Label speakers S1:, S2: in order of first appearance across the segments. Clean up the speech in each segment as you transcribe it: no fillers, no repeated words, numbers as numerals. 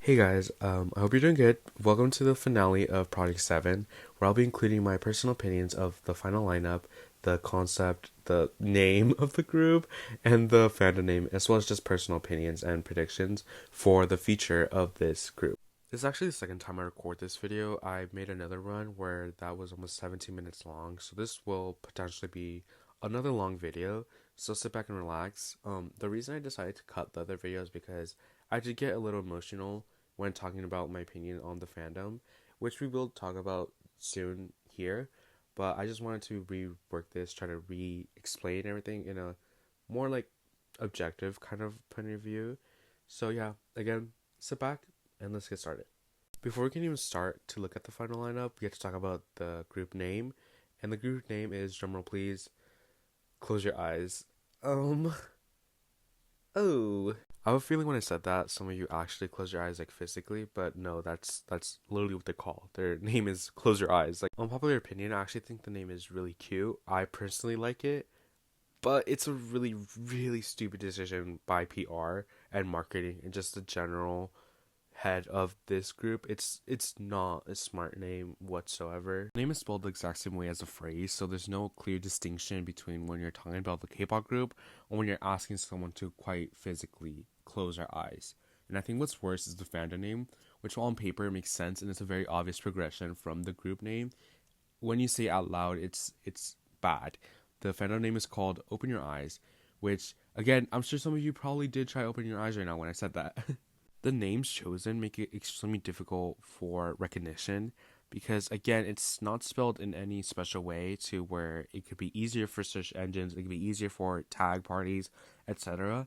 S1: Hey guys, I hope you're doing good. Welcome to the finale of Project 7, where I'll be including my personal opinions of the final lineup, the concept, the name of the group, and the fandom name, as well as just personal opinions and predictions for the future of this group. This is actually the second time I record this video. I made another run where that was almost 17 minutes long, so this will potentially be another long video, so sit back and relax. The reason I decided to cut the other video is because I did get a little emotional when talking about my opinion on the fandom, which we will talk about soon here. But I just wanted to rework this, try to re-explain everything in a more like objective kind of point of view. So yeah, again, sit back and let's get started. Before we can even start to look at the final lineup, we have to talk about the group name. And the group name is, drumroll please, close your eyes. Oh. I have a feeling when I said that, some of you actually close your eyes like physically, but no, that's literally what they call. Their name is Close Your Eyes. Like, unpopular opinion, I actually think the name is really cute. I personally like it, but it's a really, really stupid decision by PR and marketing and just the general head of this group. It's not a smart name whatsoever. The name is spelled the exact same way as a phrase, so there's no clear distinction between when you're talking about the K-pop group or when you're asking someone to quite physically close their eyes. And I think what's worse is the fandom name, which on paper makes sense and it's a very obvious progression from the group name. When you say it out loud, it's bad. The fandom name is called Open Your Eyes, which again, I'm sure some of you probably did try opening your eyes right now when I said that. The names chosen make it extremely difficult for recognition because, again, it's not spelled in any special way to where it could be easier for search engines, it could be easier for tag parties, etc.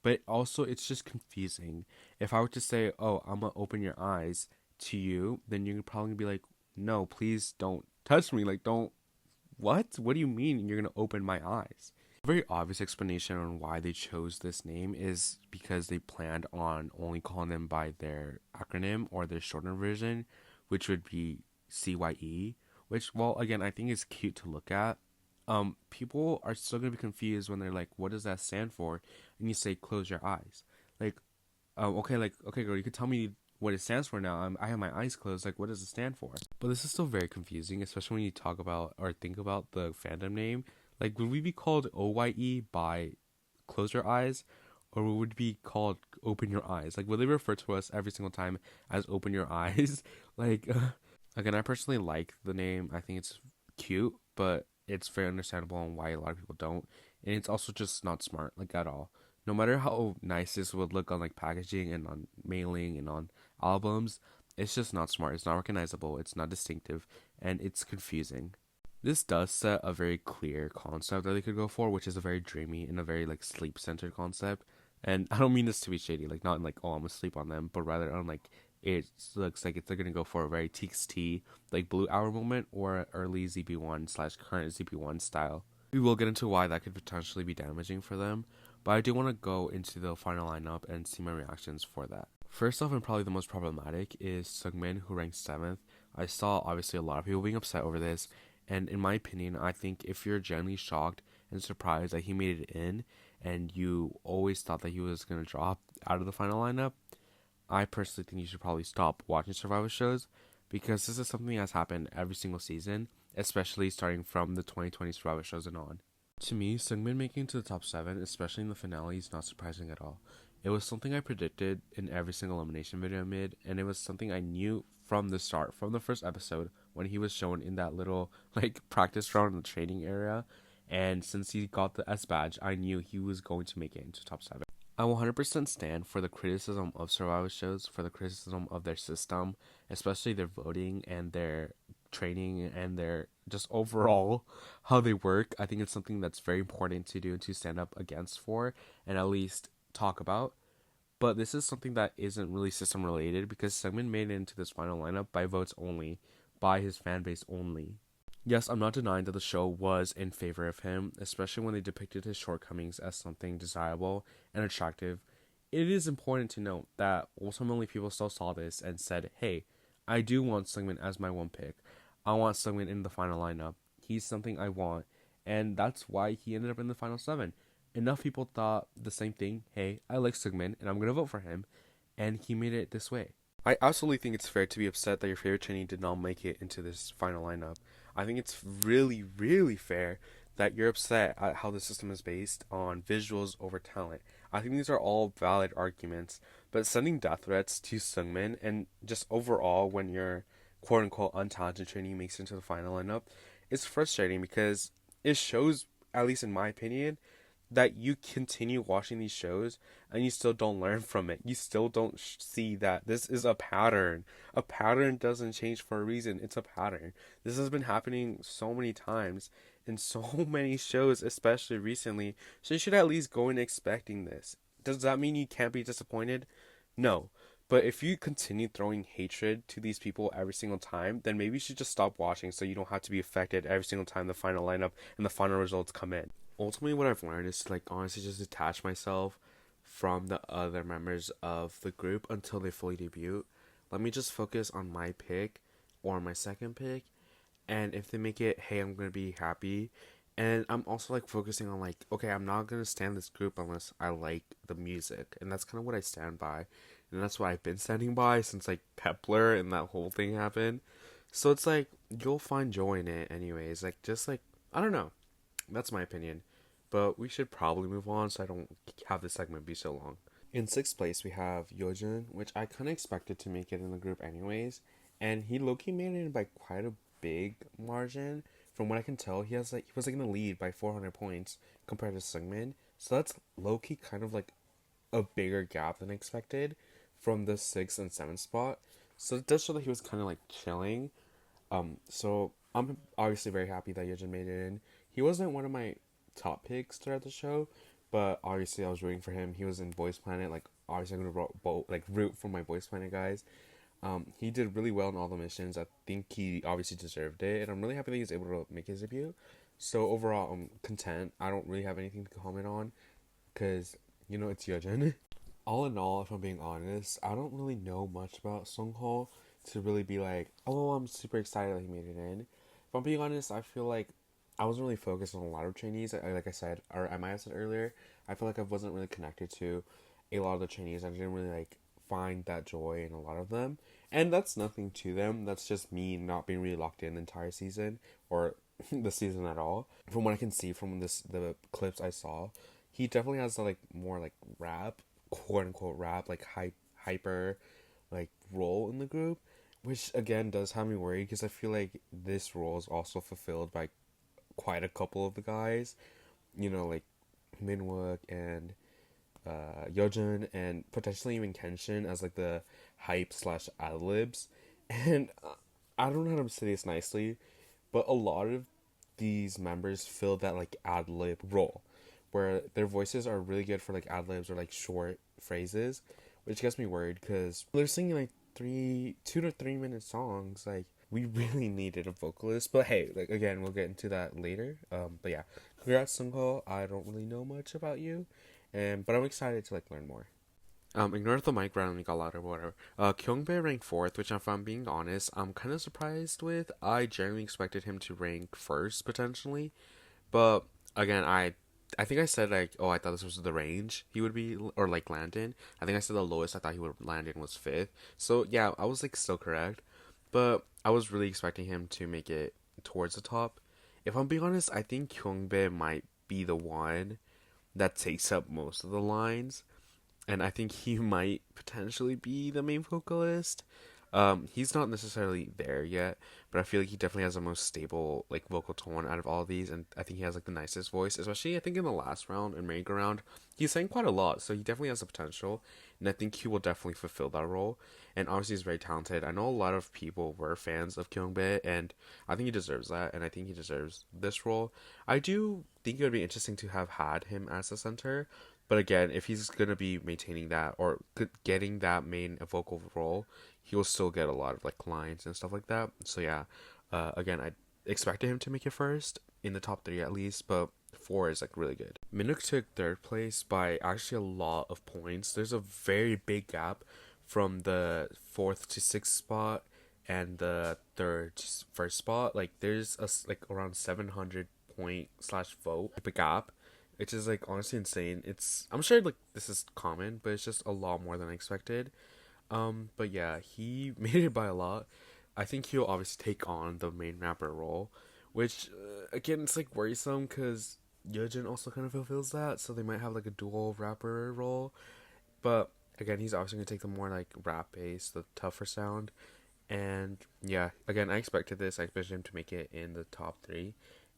S1: But also, it's just confusing. If I were to say, oh, I'm gonna open your eyes to you, then you're probably gonna be like, no, please don't touch me. Like, don't, what? What do you mean you're gonna open my eyes? A very obvious explanation on why they chose this name is because they planned on only calling them by their acronym or their shortened version, which would be CYE, which, well, again, I think is cute to look at. People are still gonna be confused when they're like, what does that stand for? And you say, close your eyes. Like, okay, girl, you could tell me what it stands for now. I have my eyes closed. Like, what does it stand for? But this is still very confusing, especially when you talk about or think about the fandom name. Like, would we be called OYE by Close Your Eyes? Or would it be called Open Your Eyes? Like, would they refer to us every single time as Open Your Eyes? Again, I personally like the name. I think it's cute, but it's very understandable on why a lot of people don't. And it's also just not smart, like, at all. No matter how nice this would look on, like, packaging and on mailing and on albums, it's just not smart. It's not recognizable. It's not distinctive. And it's confusing. This does set a very clear concept that they could go for, which is a very dreamy and a very like sleep-centered concept. And I don't mean this to be shady, like not like, oh, I'm gonna sleep on them, but rather on like it looks like they're gonna go for a very TXT like Blue Hour moment or early ZB1 / current ZB1 style. We will get into why that could potentially be damaging for them, but I do want to go into the final lineup and see my reactions for that. First off, and probably the most problematic, is Seungmin, who ranked 7th. I saw obviously a lot of people being upset over this. And in my opinion, I think if you're genuinely shocked and surprised that he made it in and you always thought that he was going to drop out of the final lineup, I personally think you should probably stop watching survival shows because this is something that's happened every single season, especially starting from the 2020 survival shows and on. To me, Seungmin making it to the top 7, especially in the finale, is not surprising at all. It was something I predicted in every single elimination video I made, and it was something I knew from the start, from the first episode, when he was shown in that little like practice round in the training area. And since he got the S badge, I knew he was going to make it into top 7. I 100% stand for the criticism of survival shows, for the criticism of their system, especially their voting and their training and their just overall how they work. I think it's something that's very important to do, to stand up against for and at least talk about. But this is something that isn't really system related because Seungmin made it into this final lineup by votes only, by his fan base only. Yes, I'm not denying that the show was in favor of him, especially when they depicted his shortcomings as something desirable and attractive. It is important to note that ultimately people still saw this and said, hey, I do want Seungmin as my one pick. I want Seungmin in the final lineup. He's something I want, and that's why he ended up in the final 7. Enough people thought the same thing, hey, I like Seungmin and I'm going to vote for him, and he made it this way. I absolutely think it's fair to be upset that your favorite trainee did not make it into this final lineup. I think it's really, really fair that you're upset at how the system is based on visuals over talent. I think these are all valid arguments, but sending death threats to Sungmin and just overall when your quote unquote untalented trainee makes it into the final lineup is frustrating because it shows, at least in my opinion, that you continue watching these shows and you still don't learn from it. You still don't see that this is a pattern. A pattern doesn't change for a reason. It's a pattern. This has been happening so many times in so many shows, especially recently. So you should at least go in expecting this. Does that mean you can't be disappointed? No. But if you continue throwing hatred to these people every single time, then maybe you should just stop watching so you don't have to be affected every single time the final lineup and the final results come in. Ultimately, what I've learned is to, like, honestly just detach myself from the other members of the group until they fully debut. Let me just focus on my pick or my second pick, and if they make it, hey, I'm gonna be happy. And I'm also like focusing on like, okay, I'm not gonna stand this group unless I like the music, and that's kind of what I stand by, and that's what I've been standing by since like Kepler and that whole thing happened. So it's like you'll find joy in it anyways. Like just like I don't know, that's my opinion. But we should probably move on so I don't have this segment be so long. In sixth place, we have Yojun, which I kind of expected to make it in the group anyways, and he low-key made it by quite a big margin. From what I can tell, he was like in the lead by 400 points compared to Sungmin, so that's low-key kind of like a bigger gap than expected from the sixth and seventh spot. So it does show that he was kind of like chilling. So I'm obviously very happy that Yojun made it in. He wasn't one of my top picks throughout the show, but obviously I was rooting for him. He was in Boys Planet. Like obviously I'm gonna root for my Boys Planet guys. He did really well in all the missions. I think he obviously deserved it, and I'm really happy that he's able to make his debut. So overall, I'm content. I don't really have anything to comment on, because it's Yojin. All in all, if I'm being honest, I don't really know much about Sungho to really be like, oh, I'm super excited that he made it in. If I'm being honest, I feel like I wasn't really focused on a lot of trainees. Like I said, or I might have said earlier, I feel like I wasn't really connected to a lot of the trainees. I didn't really like find that joy in a lot of them, and that's nothing to them. That's just me not being really locked in the entire season or the season at all. From what I can see from the clips I saw, he definitely has like more like rap, quote unquote rap, like hyper like role in the group, which again does have me worried because I feel like this role is also fulfilled by quite a couple of the guys, like Minwook and Yojun and potentially even Kenshin as like the hype slash ad libs. And I don't know how to say this nicely, but a lot of these members fill that like ad lib role where their voices are really good for like ad libs or like short phrases, which gets me worried because they're singing like 2 to 3 minute songs. Like we really needed a vocalist, but hey, like again, we'll get into that later. But yeah, congrats Sungho. I don't really know much about you, but I'm excited to like learn more. Ignore the mic randomly got louder, whatever. Kyungbae ranked fourth, which if I'm being honest, I'm kind of surprised with. I genuinely expected him to rank first potentially, but again, I think I said like, oh, I thought this was the range he would be or like land in. I think I said the lowest I thought he would land in was fifth. So yeah, I was like still correct, but I was really expecting him to make it towards the top. If I'm being honest, I think Kyungbae might be the one that takes up most of the lines, and I think he might potentially be the main vocalist. He's not necessarily there yet, but I feel like he definitely has the most stable like vocal tone out of all of these, and I think he has like the nicest voice. Especially I think in the last round and merry-go-round, he sang quite a lot, so he definitely has the potential, and I think he will definitely fulfill that role. And obviously he's very talented. I know a lot of people were fans of Kyungbae, and I think he deserves that, and I think he deserves this role. I do think it would be interesting to have had him as a center. But again, if he's gonna be maintaining that or getting that main vocal role, he will still get a lot of like lines and stuff like that. So yeah, again, I expected him to make it first in the top three at least, but four is like really good. Minwook took third place by actually a lot of points. There's a very big gap from the fourth to sixth spot and the third to first spot. Like there's like around 700 point slash vote gap, which is like honestly insane. I'm sure like this is common, but it's just a lot more than I expected. But yeah, he made it by a lot. I think he'll obviously take on the main rapper role, which again, it's like worrisome because Yejin also kind of fulfills that, so they might have like a dual rapper role. But again, he's obviously gonna take the more like rap bass, the tougher sound, and yeah, again, I expected this. I expected him to make it in the top three,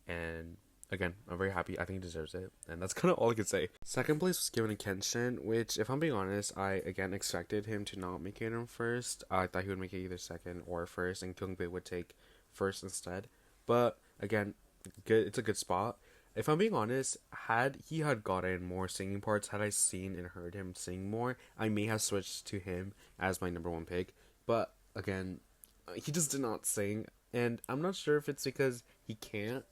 S1: and again, I'm very happy. I think he deserves it, and that's kind of all I could say. Second place was given to Kenshin, which, if I'm being honest, I again expected him to not make it in first. I thought he would make it either second or first, and Kyungbei would take first instead. But again, good. It's a good spot. If I'm being honest, had he had gotten more singing parts, had I seen and heard him sing more, I may have switched to him as my number one pick. But again, he just did not sing, and I'm not sure if it's because he can't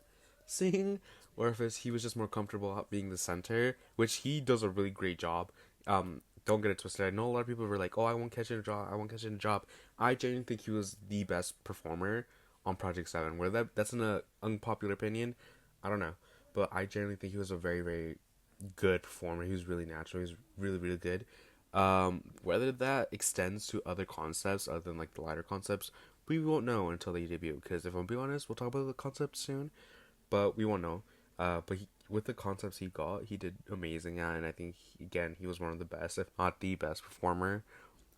S1: sing or if he was just more comfortable being the center, which he does a really great job. Don't get it twisted. I know a lot of people were like, "Oh, I won't catch it a job. I won't catch it a job." I genuinely think he was the best performer on Project 7. Whether that's an unpopular opinion, I don't know, but I genuinely think he was a very, very good performer. He was really natural. He was really, really good. Whether that extends to other concepts other than like the lighter concepts, we won't know until they debut. Because if I'm being honest, we'll talk about the concepts soon, but we won't know. With the concepts he got, he did amazing at, and I think again he was one of the best, if not the best performer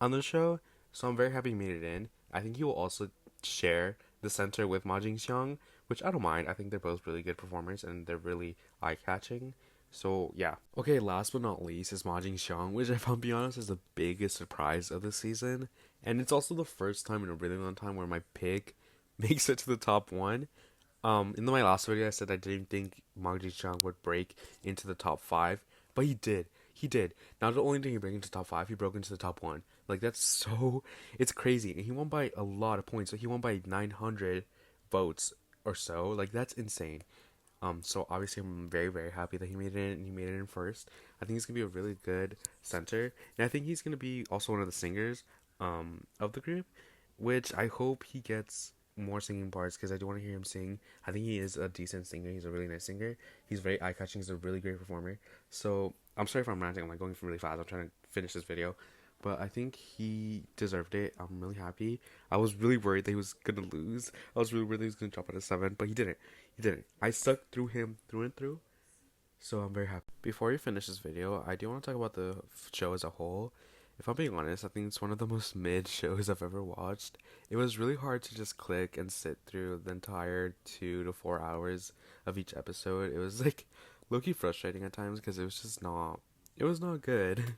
S1: on the show. So I'm very happy he made it in. I think he will also share the center with Ma Jingxiang, which I don't mind. I think they're both really good performers and they're really eye catching. So yeah. Okay, last but not least is Ma Jingxiang, which if I'm being honest is the biggest surprise of the season. And it's also the first time in a really long time where my pick makes it to the top one. In my last video, I said I didn't think Ma Jingxiang would break into the top 5, but he did. He did. Not only did he break into the top 5, he broke into the top 1. Like, it's crazy. And he won by a lot of points. So he won by 900 votes or so. Like, that's insane. So obviously I'm very, very happy that he made it in, and he made it in first. I think he's going to be a really good center. And I think he's going to be also one of the singers, of the group, which I hope he gets more singing parts because I do want to hear him sing. I think he is a decent singer. He's a really nice singer. He's very eye-catching. He's a really great performer. So I'm sorry if I'm ranting. I'm like going really fast. I'm trying to finish this video, but I think he deserved it. I'm really happy. I was really worried that he was gonna lose. I was really worried that he was gonna drop out of 7, but he didn't. He didn't. I stuck through him through and through. So I'm very happy. Before we finish this video, I do want to talk about the show as a whole. If I'm being honest, I think it's one of the most mid shows I've ever watched. It was really hard to just click and sit through the entire 2 to 4 hours of each episode. It was like low-key frustrating at times because it was not good.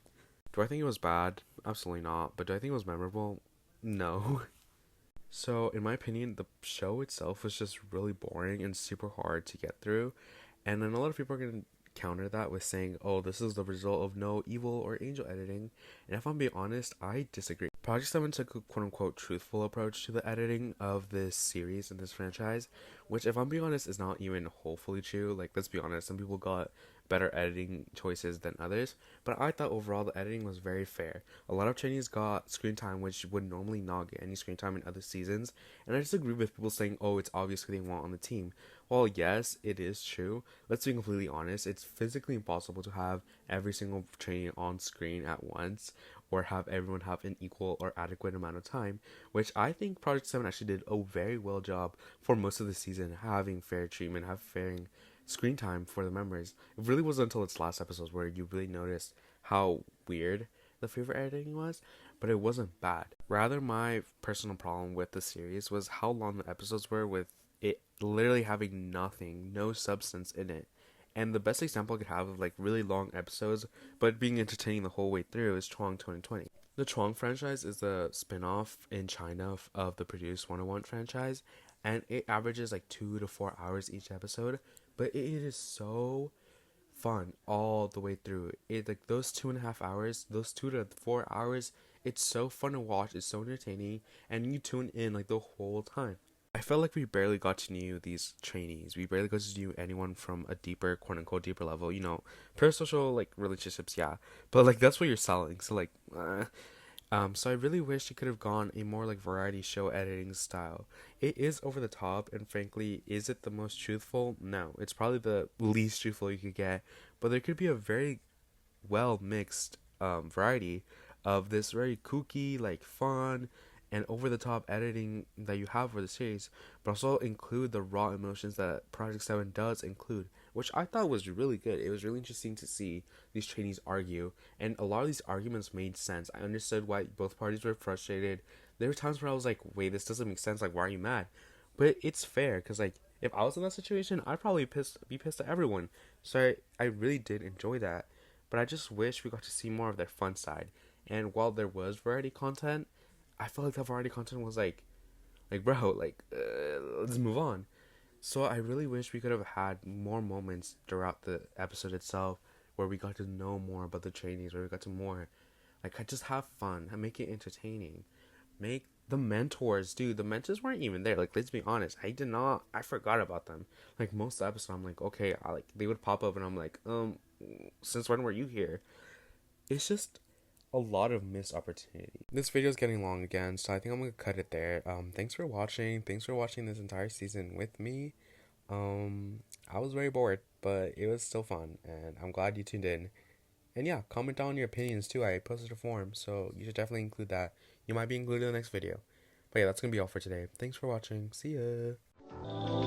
S1: Do I think it was bad? Absolutely not. But do I think it was memorable? No. So, in my opinion, the show itself was just really boring and super hard to get through. And then a lot of people are going to counter that with saying, oh, this is the result of no evil or angel editing. And if I'm being honest, I disagree. Project 7 took a quote-unquote truthful approach to the editing of this series and this franchise, which, if I'm being honest, is not even wholly true. Like, let's be honest, some people got better editing choices than others, but I thought overall the editing was very fair. A lot of Chinese got screen time which would normally not get any screen time in other seasons, and I disagree with people saying, oh, it's obvious who they want on the team. Well, yes, it is true. Let's be completely honest, it's physically impossible to have every single trainee on screen at once, or have everyone have an equal or adequate amount of time, which I think Project 7 actually did a very well job for most of the season, having fair treatment, fair screen time for the members. It really wasn't until its last episodes where you really noticed how weird the favorite editing was, but it wasn't bad. Rather, my personal problem with the series was how long the episodes were, with it literally having nothing, no substance in it. And the best example I could have of like really long episodes but being entertaining the whole way through is Chuang 2020. The Chuang franchise is the spin-off in China of the Produce 101 franchise, and it averages like 2 to 4 hours each episode, but it is so fun all the way through. It like those 2.5 hours, those 2 to 4 hours, it's so fun to watch, it's so entertaining, and you tune in like the whole time. I felt like we barely got to know these trainees. We barely got to know anyone from a deeper, quote unquote, deeper level. You know, parasocial like relationships, yeah, but like that's what you're selling. So like, so I really wish it could have gone a more like variety show editing style. It is over the top, and frankly, is it the most truthful? No, it's probably the least truthful you could get. But there could be a very well mixed variety of this very kooky, like fun and over the top editing that you have for the series, but also include the raw emotions that Project 7 does include, which I thought was really good. It was really interesting to see these trainees argue, and a lot of these arguments made sense. I understood why both parties were frustrated. There were times where I was like, wait, this doesn't make sense, like, why are you mad? But it's fair, because, like, if I was in that situation, I'd probably be pissed at everyone. So I really did enjoy that. But I just wish we got to see more of their fun side. And while there was variety content, I felt like that variety content was bro, let's move on. So I really wish we could have had more moments throughout the episode itself where we got to know more about the trainees, where we got to more, like, just have fun and make it entertaining. Make the mentors, dude, the mentors weren't even there. Like, let's be honest, I forgot about them. Like, most of the episode, I'm like, okay, they would pop up and I'm like, since when were you here? It's just a lot of missed opportunity. This video is getting long again, so I think I'm gonna cut it there. Thanks for watching. Thanks for watching this entire season with me. I was very bored, but it was still fun, and I'm glad you tuned in. And yeah, comment down your opinions too. I posted a form, so you should definitely include that. You might be included in the next video. But yeah, that's gonna be all for today. Thanks for watching. See ya.